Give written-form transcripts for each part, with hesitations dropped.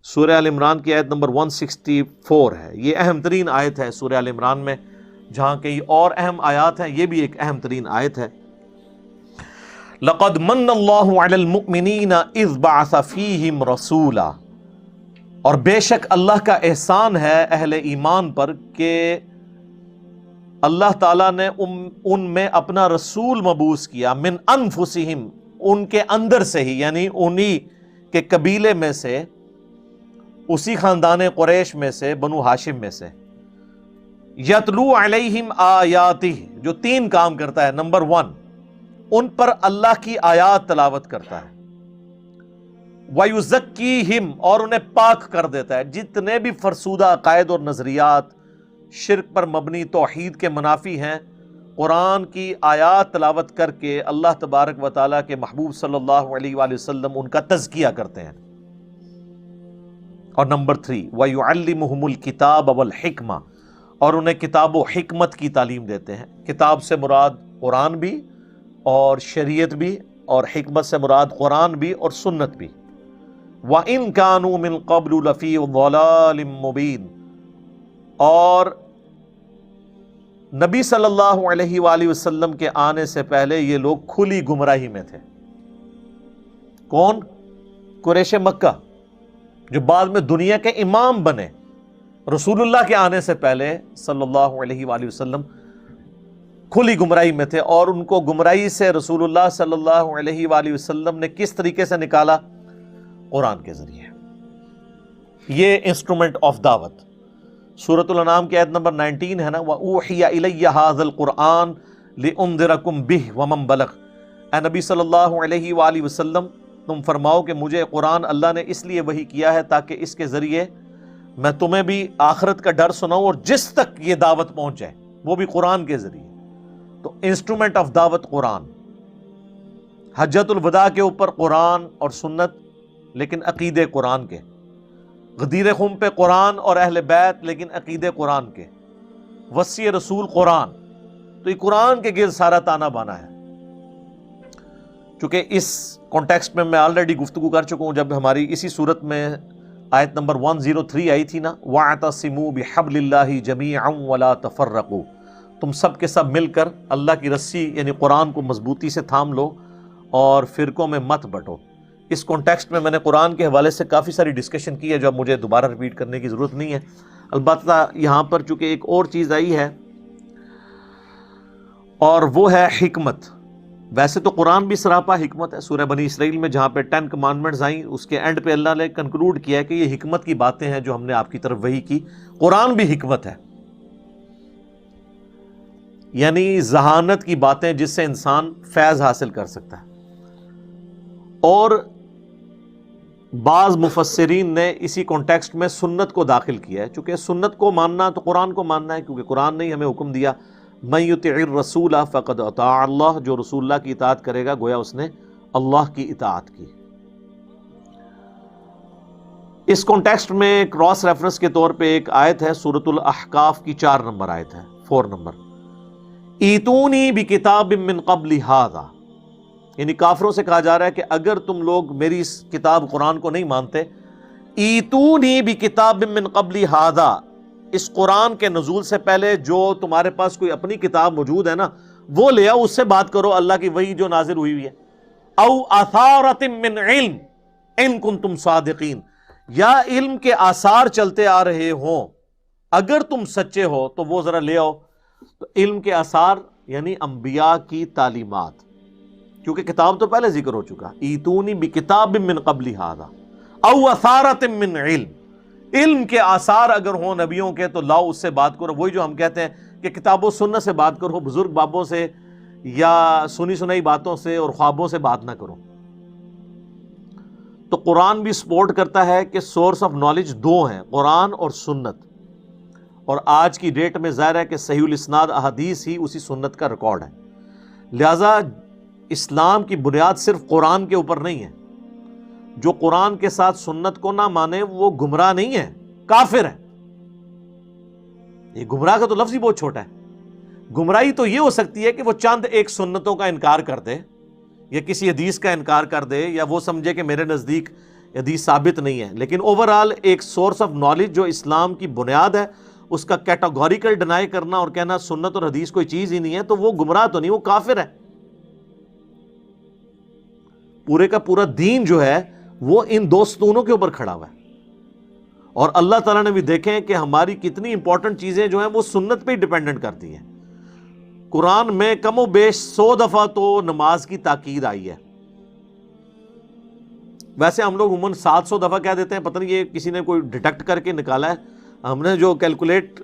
سورہ آل عمران کی آیت نمبر 164 ہے. یہ اہم ترین آیت ہے سورہ آل عمران میں. جہاں کئی اور اہم آیات ہیں، یہ بھی ایک اہم ترین آیت ہے. لَقَدْ مَنَّ اللَّهُ عَلَى الْمُؤْمِنِينَ إِذْ بَعَثَ فِيهِمْ رَسُولًا، اور بے شک اللہ کا احسان ہے اہل ایمان پر کہ اللہ تعالیٰ نے ان میں اپنا رسول مبعوث کیا، من انفسہم، ان کے اندر سے ہی، یعنی انہی کے قبیلے میں سے، اسی خاندان قریش میں سے، بنو ہاشم میں سے. یتلو علیہم آیاتہ، جو 3 کام کرتا ہے. نمبر 1، ان پر اللہ کی آیات تلاوت کرتا ہے. وَيُزَكِّيهِمْ، اور انہیں پاک کر دیتا ہے. جتنے بھی فرسودہ عقائد اور نظریات شرک پر مبنی توحید کے منافی ہیں، قرآن کی آیات تلاوت کر کے اللہ تبارک و تعالیٰ کے محبوب صلی اللہ علیہ وآلہ وسلم ان کا تزکیہ کرتے ہیں. اور نمبر 3، وَيُعَلِّمُهُمُ الْكِتَابَ وَالْحِكْمَةَ، اور انہیں کتاب و حکمت کی تعلیم دیتے ہیں. کتاب سے مراد قرآن بھی اور شریعت بھی، اور حکمت سے مراد قرآن بھی اور سنت بھی. وَإِن كَانُوا مِن قَبْلُ لَفِي ضَلَالٍ مُبِينٍ، اور نبی صلی اللہ علیہ وآلہ وسلم کے آنے سے پہلے یہ لوگ کھلی گمراہی میں تھے. کون؟ قریش مکہ، جو بعد میں دنیا کے امام بنے. رسول اللہ کے آنے سے پہلے صلی اللہ علیہ وآلہ وسلم کھلی گمراہی میں تھے، اور ان کو گمراہی سے رسول اللہ صلی اللہ علیہ وآلہ وسلم نے کس طریقے سے نکالا؟ قرآن کے ذریعے. یہ انسٹرومنٹ آف دعوت. سورۃ الانعام کی آیت نمبر 19 ہے نا، وَأُوحِيَ إِلَيَّ هَذَا الْقُرْآنُ لِأُنذِرَكُم بِهِ وَمَن بَلَغَ. اے نبی صلی اللہ علیہ وآلہ وسلم، تم فرماؤ کہ مجھے قرآن اللہ نے اس لیے وحی کیا ہے تاکہ اس کے ذریعے میں تمہیں بھی آخرت کا ڈر سناؤں، اور جس تک یہ دعوت پہنچ جائے وہ بھی قرآن کے ذریعے. تو انسٹرومنٹ آف دعوت قرآن. حجۃ الوداع کے اوپر قرآن اور سنت، لیکن عقیدے قرآن کے. غدیر خم پہ قرآن اور اہل بیت، لیکن عقیدے قرآن کے. وصی رسول قرآن. تو یہ قرآن کے گرد سارا تانا بانا ہے. چونکہ اس کانٹیکسٹ میں آلریڈی گفتگو کر چکا ہوں جب ہماری اسی صورت میں آیت نمبر 103 آئی تھی نا، وَاعْتَصِمُوا بِحَبْلِ اللَّهِ جَمِيعًا وَلَا تَفَرَّقُوا، تم سب کے سب مل کر اللہ کی رسی یعنی قرآن کو مضبوطی سے تھام لو اور فرقوں میں مت بٹو. اس کانٹیکسٹ میں نے قرآن کے حوالے سے کافی ساری ڈسکشن کی ہے جو اب مجھے دوبارہ ریپیٹ کرنے کی ضرورت نہیں ہے. البتہ یہاں پر چونکہ ایک اور چیز آئی ہے اور وہ ہے حکمت. ویسے تو قرآن بھی سراپا حکمت ہے. سورہ بنی اسرائیل میں جہاں پہ 10 کمانڈمنٹس آئیں، اس کے اینڈ پہ اللہ نے کنکلوڈ کیا ہے کہ یہ حکمت کی باتیں ہیں جو ہم نے آپ کی طرف وحی کی. قرآن بھی حکمت ہے، یعنی ذہانت کی باتیں جس سے انسان فیض حاصل کر سکتا ہے. اور بعض مفسرین نے اسی کانٹیکسٹ میں سنت کو داخل کیا ہے، چونکہ سنت کو ماننا تو قرآن کو ماننا ہے، کیونکہ قرآن نے ہمیں حکم دیا مَن یُطِعِ الرَّسُولَ فَقَدْ أَطَاعَ اللَّهَ، جو رسول اللہ کی اطاعت کرے گا گویا اس نے اللہ کی اطاعت کی. اس کانٹیکسٹ میں کراس ریفرنس کے طور پہ ایک آیت ہے سورۃ الاحقاف کی 4 نمبر آیت ہے، 4 نمبر، ایتونی بکتاب من قبل ھذا، یعنی کافروں سے کہا جا رہا ہے کہ اگر تم لوگ میری اس کتاب قرآن کو نہیں مانتے، ایتونی بکتاب من قبل ھذا، اس قرآن کے نزول سے پہلے جو تمہارے پاس کوئی اپنی کتاب موجود ہے نا وہ لے آؤ، اس سے بات کرو اللہ کی وحی جو نازل ہوئی ہوئی ہے. او اثارۃ من علم ان کنتم صادقین، یا علم کے آثار چلتے آ رہے ہوں اگر تم سچے ہو تو وہ ذرا لے آؤ. تو علم کے آثار یعنی انبیاء کی تعلیمات، کیونکہ کتاب تو پہلے ذکر ہو چکا، ایتونی بکتاب من قبل ھذا او اثارۃ من علم، علم کے آثار اگر ہوں نبیوں کے تو لاؤ اس سے بات کرو. وہی جو ہم کہتے ہیں کہ کتاب و سنت سے بات کرو، بزرگ بابوں سے یا سنی سنائی باتوں سے اور خوابوں سے بات نہ کرو. تو قرآن بھی سپورٹ کرتا ہے کہ سورس آف نالج 2 ہیں، قرآن اور سنت. اور آج کی ڈیٹ میں ظاہر ہے کہ صحیح الاسناد احادیث ہی اسی سنت کا ریکارڈ ہے. لہٰذا اسلام کی بنیاد صرف قرآن کے اوپر نہیں ہے. جو قرآن کے ساتھ سنت کو نہ مانے وہ گمراہ نہیں ہے، کافر ہے. یہ گمراہ کا تو لفظ ہی بہت چھوٹا ہے. گمراہی تو یہ ہو سکتی ہے کہ وہ چند ایک سنتوں کا انکار کر دے یا کسی حدیث کا انکار کر دے، یا وہ سمجھے کہ میرے نزدیک حدیث ثابت نہیں ہے، لیکن اوورآل ایک سورس آف نالج جو اسلام کی بنیاد ہے، اس کا کیٹاگوریکل ڈینائی کرنا اور کہنا سنت اور حدیث کوئی چیز ہی نہیں ہے، تو وہ گمراہ تو نہیں، وہ کافر ہے۔ پورے کا پورا دین جو ہے وہ ان دو ستونوں کے اوپر کھڑا ہوا ہے، اور اللہ تعالیٰ نے بھی دیکھیں کہ ہماری کتنی امپورٹنٹ چیزیں جو ہیں وہ سنت پہ ہی ڈیپینڈنٹ کرتی ہیں۔ قرآن میں کم و بیش 100 دفعہ تو نماز کی تاکید آئی ہے۔ ویسے ہم لوگ عموماً 700 دفعہ کہہ دیتے ہیں، پتہ نہیں یہ کسی نے کوئی ڈیٹیکٹ کر کے نکالا ہے، ہم نے جو کیلکولیٹ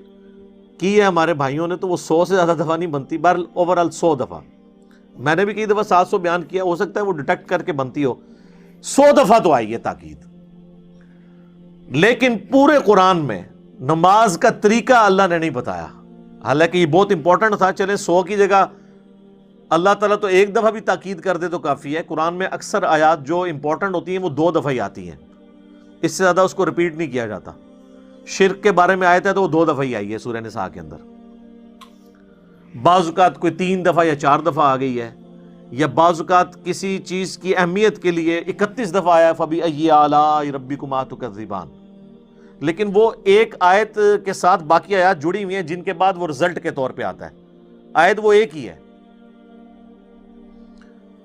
کی ہے ہمارے بھائیوں نے تو وہ 100 سے زیادہ دفعہ نہیں بنتی، بہرحال اوورآل 100 دفعہ۔ میں نے بھی کئی دفعہ 700 بیان کیا، ہو سکتا ہے وہ ڈیٹیکٹ کر کے بنتی ہو، 100 دفعہ تو آئی ہے تاکید۔ لیکن پورے قرآن میں نماز کا طریقہ اللہ نے نہیں بتایا، حالانکہ یہ بہت امپورٹنٹ تھا۔ چلیں 100 کی جگہ اللہ تعالیٰ تو ایک دفعہ بھی تاکید کر دے تو کافی ہے۔ قرآن میں اکثر آیات جو امپورٹنٹ ہوتی ہیں وہ 2 دفعہ ہی آتی ہیں، اس سے زیادہ اس کو ریپیٹ نہیں کیا جاتا۔ شرک کے بارے میں آیت ہے تو وہ 2 دفعہ ہی آئی ہے سورہ نساء کے اندر، بعض اوقات کوئی 3 دفعہ یا 4 دفعہ آ گئی ہے، یا بعض اوقات کسی چیز کی اہمیت کے لیے 31 دفعہ آیا فَبِأَيِّ آلَاءِ رَبِّكُمَا تُكَذِّبَانِ، لیکن وہ ایک آیت کے ساتھ باقی آیات جڑی ہوئی ہیں جن کے بعد وہ رزلٹ کے طور پہ آتا ہے، آیت وہ ایک ہی ہے۔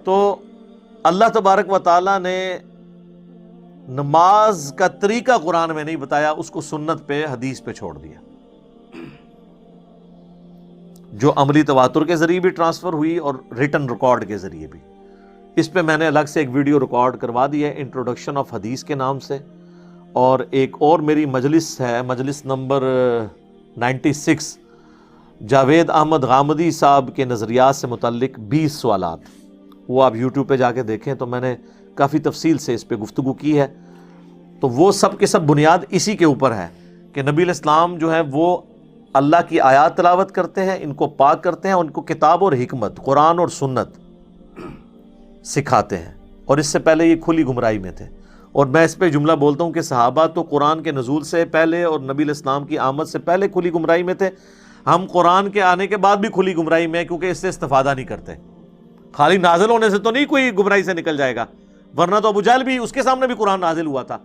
تو اللہ تبارک و تعالیٰ نے نماز کا طریقہ قرآن میں نہیں بتایا، اس کو سنت پہ حدیث پہ چھوڑ دیا، جو عملی تواتر کے ذریعے بھی ٹرانسفر ہوئی اور ریٹن ریکارڈ کے ذریعے بھی۔ اس پہ میں نے الگ سے ایک ویڈیو ریکارڈ کروا دی ہے انٹروڈکشن آف حدیث کے نام سے، اور ایک اور میری مجلس ہے، مجلس نمبر 96، جاوید احمد غامدی صاحب کے نظریات سے متعلق 20 سوالات، وہ آپ یوٹیوب پہ جا کے دیکھیں تو میں نے کافی تفصیل سے اس پہ گفتگو کی ہے۔ تو وہ سب کے سب بنیاد اسی کے اوپر ہے کہ نبی علیہ السلام جو ہے وہ اللہ کی آیات تلاوت کرتے ہیں، ان کو پاک کرتے ہیں، ان کو کتاب اور حکمت، قرآن اور سنت سکھاتے ہیں، اور اس سے پہلے یہ کھلی گمراہی میں تھے۔ اور میں اس پہ جملہ بولتا ہوں کہ صحابہ تو قرآن کے نزول سے پہلے اور نبی علیہ السلام کی آمد سے پہلے کھلی گمراہی میں تھے، ہم قرآن کے آنے کے بعد بھی کھلی گمراہی میں ہیں، کیونکہ اس سے استفادہ نہیں کرتے۔ خالی نازل ہونے سے تو نہیں کوئی گمراہی سے نکل جائے گا، ورنہ تو ابو جہل بھی، اس کے سامنے بھی قرآن نازل ہوا تھا۔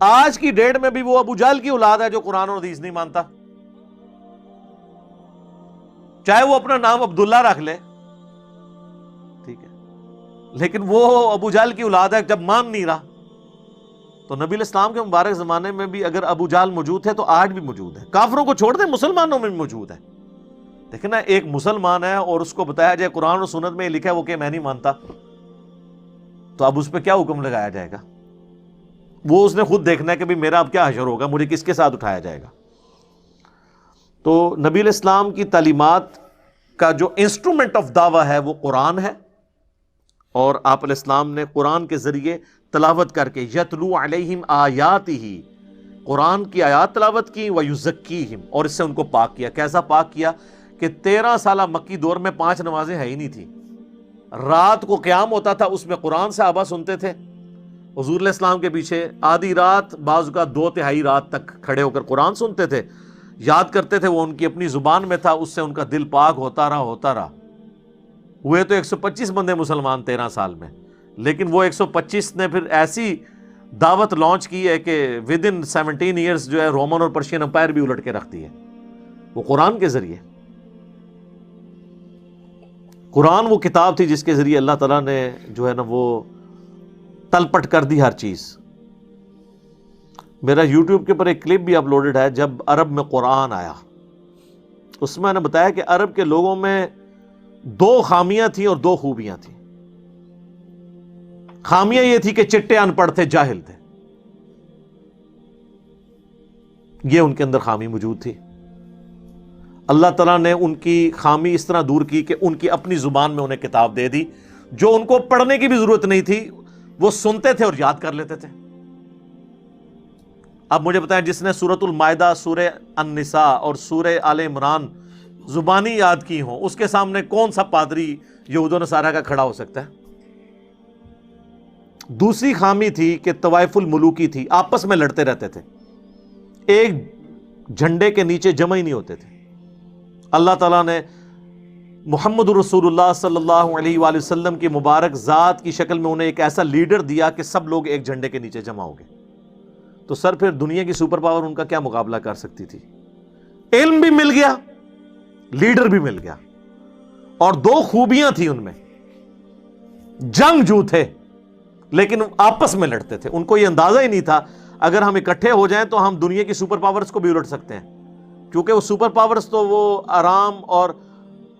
آج کی ڈیٹ میں بھی وہ ابو جہل کی اولاد ہے جو قرآن اور حدیث نہیں مانتا، چاہے وہ اپنا نام عبداللہ رکھ لے، ٹھیک ہے، لیکن وہ ابو جہل کی اولاد ہے، جب مان نہیں رہا۔ تو نبی علیہ السلام کے مبارک زمانے میں بھی اگر ابو جہل موجود ہے تو آج بھی موجود ہے، کافروں کو چھوڑ دیں مسلمانوں میں بھی موجود ہے۔ دیکھیں نا، ایک مسلمان ہے اور اس کو بتایا جائے قرآن اور سنت میں یہ لکھا ہے وہ کہ میں نہیں مانتا، تو اب اس پہ کیا حکم لگایا جائے گا؟ وہ اس نے خود دیکھنا ہے کہ بھی میرا اب کیا حشر ہوگا، مجھے کس کے ساتھ اٹھایا جائے گا۔ تو نبی علیہ السلام کی تعلیمات کا جو انسٹرومنٹ آف دعویٰ ہے وہ قرآن ہے، اور آپ علیہ السلام نے قرآن کے ذریعے تلاوت کر کے یتلو علیہم آیاتہ، قرآن کی آیات تلاوت کی، ویزکیہم، اور اس سے ان کو پاک کیا۔ کیسا پاک کیا کہ 13 سالہ مکی دور میں 5 نمازیں ہے ہی نہیں تھی، رات کو قیام ہوتا تھا، اس میں قرآن صحابہ سنتے تھے حضور علیہ السلام کے پیچھے، آدھی رات، بعض اوقات 2/3 رات تک کھڑے ہو کر قرآن سنتے تھے، یاد کرتے تھے، وہ ان کی اپنی زبان میں تھا، اس سے ان کا دل پاک ہوتا رہا۔ ہوئے تو 125 بندے مسلمان 13 سال میں، لیکن وہ 125 نے پھر ایسی دعوت لانچ کی ہے کہ ود ان 17 ایئرز جو ہے رومن اور پرشین امپائر بھی الٹ کے رکھتی ہے، وہ قرآن کے ذریعے۔ قرآن وہ کتاب تھی جس کے ذریعے اللہ تعالیٰ نے جو ہے نا وہ تلپٹ کر دی ہر چیز۔ میرا یوٹیوب کے اوپر ایک کلپ بھی اپلوڈڈ ہے جب عرب میں قرآن آیا، اس میں نے بتایا کہ عرب کے لوگوں میں 2 خامیاں تھیں اور 2 خوبیاں تھیں۔ خامیاں یہ تھی کہ چٹے ان پڑھ تھے، جاہل تھے، یہ ان کے اندر خامی موجود تھی۔ اللہ تعالیٰ نے ان کی خامی اس طرح دور کی کہ ان کی اپنی زبان میں انہیں کتاب دے دی، جو ان کو پڑھنے کی بھی ضرورت نہیں تھی، وہ سنتے تھے اور یاد کر لیتے تھے۔ اب مجھے بتائیں، جس نے سورۃ المائدہ، سورہ النساء اور سورہ آل عمران زبانی یاد کی ہوں، اس کے سامنے کون سا پادری یہود و نصارہ کا کھڑا ہو سکتا ہے؟ دوسری خامی تھی کہ طوائف الملوکی تھی، آپس میں لڑتے رہتے تھے، ایک جھنڈے کے نیچے جمع ہی نہیں ہوتے تھے۔ اللہ تعالیٰ نے محمد رسول اللہ صلی اللہ علیہ وآلہ وسلم کی مبارک ذات کی شکل میں انہیں ایک ایسا لیڈر دیا کہ سب لوگ ایک جھنڈے کے نیچے جمع ہو گئے، تو سر پھر دنیا کی سپر پاور ان کا کیا مقابلہ کر سکتی تھی؟ علم بھی مل گیا، لیڈر بھی مل گیا، اور دو خوبیاں تھیں ان میں، جنگجو تھے لیکن آپس میں لڑتے تھے، ان کو یہ اندازہ ہی نہیں تھا اگر ہم اکٹھے ہو جائیں تو ہم دنیا کی سپر پاورز کو بھی الٹ سکتے ہیں، کیونکہ وہ سپر پاورز تو وہ آرام اور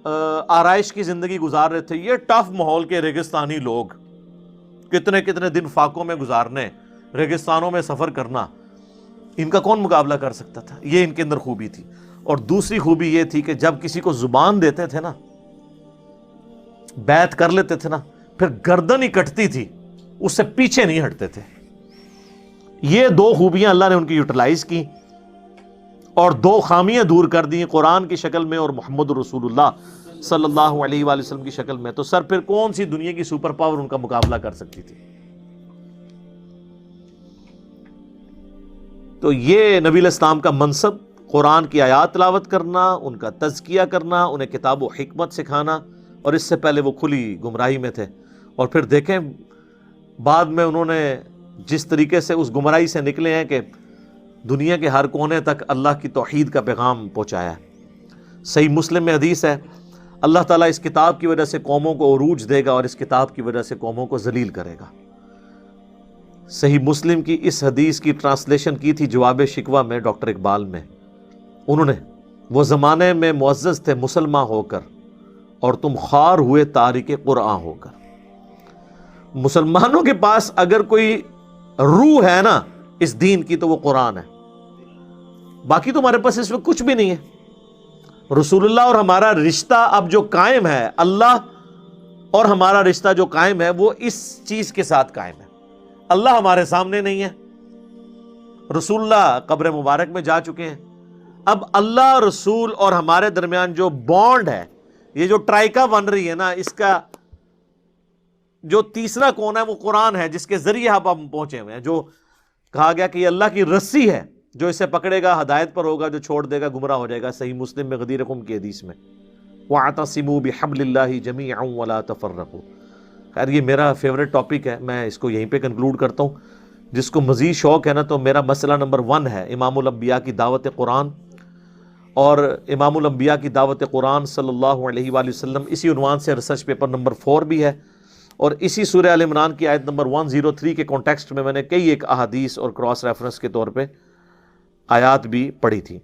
آرائش کی زندگی گزار رہے تھے، یہ ٹف ماحول کے ریگستانی لوگ، کتنے کتنے دن فاقوں میں گزارنے، ریگستانوں میں سفر کرنا، ان کا کون مقابلہ کر سکتا تھا؟ یہ ان کے اندر خوبی تھی۔ اور دوسری خوبی یہ تھی کہ جب کسی کو زبان دیتے تھے نا، بیعت کر لیتے تھے نا، پھر گردن ہی کٹتی تھی، اس سے پیچھے نہیں ہٹتے تھے۔ یہ دو خوبیاں اللہ نے ان کی یوٹیلائز کی اور دو خامیاں دور کر دی، قرآن کی شکل میں اور محمد رسول اللہ صلی اللہ علیہ وآلہ وسلم کی شکل میں، تو سر پھر کون سی دنیا کی سپر پاور ان کا مقابلہ کر سکتی تھی؟ تو یہ نبی علیہ السلام کا منصب، قرآن کی آیات تلاوت کرنا، ان کا تزکیہ کرنا، انہیں کتاب و حکمت سکھانا، اور اس سے پہلے وہ کھلی گمراہی میں تھے، اور پھر دیکھیں بعد میں انہوں نے جس طریقے سے اس گمراہی سے نکلے ہیں کہ دنیا کے ہر کونے تک اللہ کی توحید کا پیغام پہنچایا ہے۔ صحیح مسلم میں حدیث ہے، اللہ تعالیٰ اس کتاب کی وجہ سے قوموں کو عروج دے گا اور اس کتاب کی وجہ سے قوموں کو ذلیل کرے گا۔ صحیح مسلم کی اس حدیث کی ٹرانسلیشن کی تھی جواب شکوہ میں ڈاکٹر اقبال میں، انہوں نے، وہ زمانے میں معزز تھے مسلمان ہو کر اور تم خوار ہوئے تارک قرآن ہو کر۔ مسلمانوں کے پاس اگر کوئی روح ہے نا اس دین کی تو وہ قرآن ہے، باقی تمہارے پاس اس وقت کچھ بھی نہیں ہے۔ رسول اللہ اور ہمارا رشتہ اب جو قائم ہے، اللہ اور ہمارا رشتہ جو قائم ہے وہ اس چیز کے ساتھ قائم ہے۔ اللہ ہمارے سامنے نہیں ہے، رسول اللہ قبر مبارک میں جا چکے ہیں، اب اللہ رسول اور ہمارے درمیان جو بانڈ ہے، یہ جو ٹرائکا بن رہی ہے نا، اس کا جو تیسرا کون ہے وہ قرآن ہے، جس کے ذریعے ہم پہنچے ہوئے ہیں، جو کہا گیا کہ یہ اللہ کی رسی ہے، جو اسے پکڑے گا ہدایت پر ہوگا، جو چھوڑ دے گا گمراہ ہو جائے گا۔ صحیح مسلم میں غدیر قم کی حدیث میں وَاعْتَصِمُوا بِحَبْلِ اللَّهِ جَمِيعًا وَلَا تَفَرَّقُوا۔ خیر یہ میرا فیوریٹ ٹاپک ہے، میں اس کو یہیں پہ کنکلوڈ کرتا ہوں۔ جس کو مزید شوق ہے نا، تو میرا مسئلہ نمبر 1 ہے امام الانبیاء کی دعوت قرآن، اور امام الانبیاء کی دعوت قرآن صلی اللہ علیہ وآلہ وسلم اسی عنوان سے ریسرچ پیپر نمبر 4 بھی ہے، اور اسی سورہ آل عمران کی آیت نمبر 103 کے کانٹیکسٹ میں میں نے کئی ایک احادیث اور کراس ریفرنس کے طور پہ آیات بھی پڑھی تھی۔